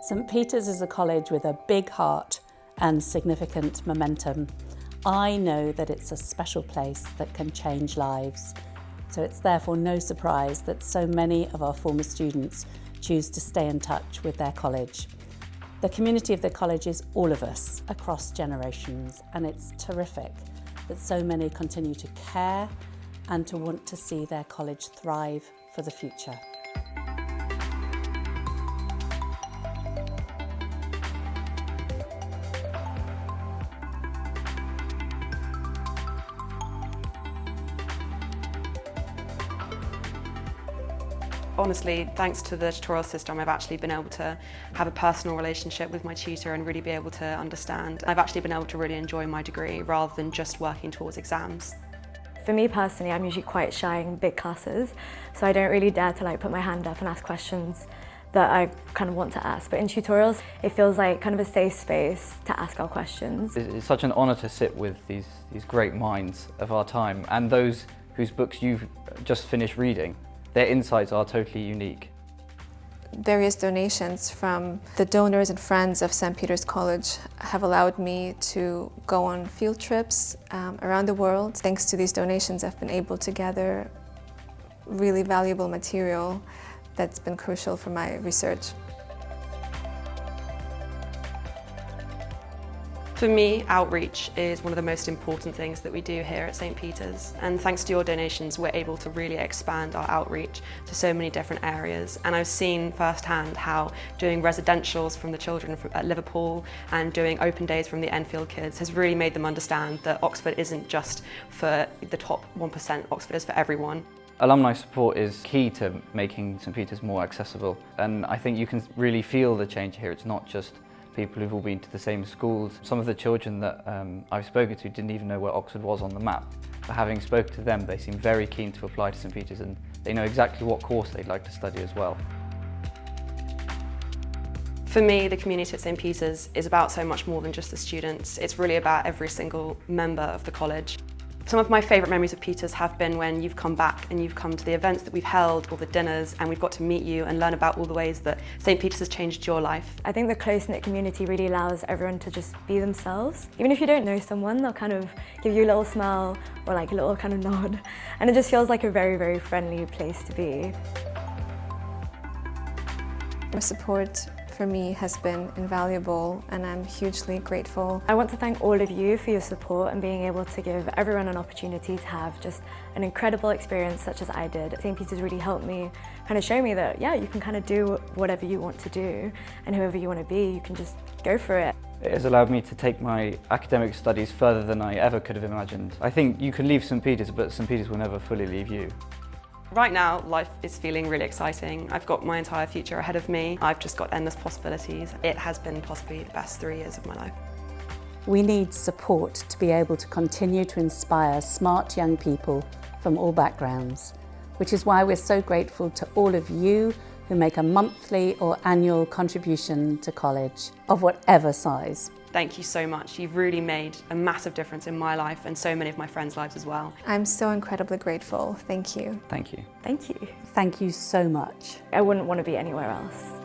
St Peter's is a college with a big heart and significant momentum. I know that it's a special place that can change lives. So it's therefore no surprise that so many of our former students choose to stay in touch with their college. The community of the college is all of us across generations, and it's terrific that so many continue to care and to want to see their college thrive for the future. Honestly, thanks to the tutorial system, I've actually been able to have a personal relationship with my tutor and really be able to understand. I've actually been able to really enjoy my degree rather than just working towards exams. For me personally, I'm usually quite shy in big classes, so I don't really dare to put my hand up and ask questions that I kind of want to ask. But in tutorials, it feels like kind of a safe space to ask our questions. It's such an honour to sit with these great minds of our time and those whose books you've just finished reading. Their insights are totally unique. Various donations from the donors and friends of St. Peter's College have allowed me to go on field trips around the world. Thanks to these donations, I've been able to gather really valuable material that's been crucial for my research. For me, outreach is one of the most important things that we do here at St Peter's. And thanks to your donations, we're able to really expand our outreach to so many different areas. And I've seen firsthand how doing residentials from the children at Liverpool and doing open days from the Enfield kids has really made them understand that Oxford isn't just for the top 1%, Oxford is for everyone. Alumni support is key to making St Peter's more accessible, and I think you can really feel the change here. It's not just people who've all been to the same schools. Some of the children that I've spoken to didn't even know where Oxford was on the map. But having spoken to them, they seem very keen to apply to St Peter's, and they know exactly what course they'd like to study as well. For me, the community at St Peter's is about so much more than just the students. It's really about every single member of the college. Some of my favourite memories of Peter's have been when you've come back and you've come to the events that we've held or the dinners, and we've got to meet you and learn about all the ways that St Peter's has changed your life. I think the close-knit community really allows everyone to just be themselves. Even if you don't know someone, they'll kind of give you a little smile or a little kind of nod, and it just feels like a very, very friendly place to be. Your support for me has been invaluable, and I'm hugely grateful. I want to thank all of you for your support and being able to give everyone an opportunity to have just an incredible experience such as I did. St Peter's really helped me kind of show me that, yeah, you can kind of do whatever you want to do, and whoever you want to be, you can just go for it. It has allowed me to take my academic studies further than I ever could have imagined. I think you can leave St Peter's, but St Peter's will never fully leave you. Right now, life is feeling really exciting. I've got my entire future ahead of me. I've just got endless possibilities. It has been possibly the best 3 years of my life. We need support to be able to continue to inspire smart young people from all backgrounds, which is why we're so grateful to all of you who make a monthly or annual contribution to college, of whatever size. Thank you so much. You've really made a massive difference in my life and so many of my friends' lives as well. I'm so incredibly grateful. Thank you. Thank you. Thank you. Thank you so much. I wouldn't want to be anywhere else.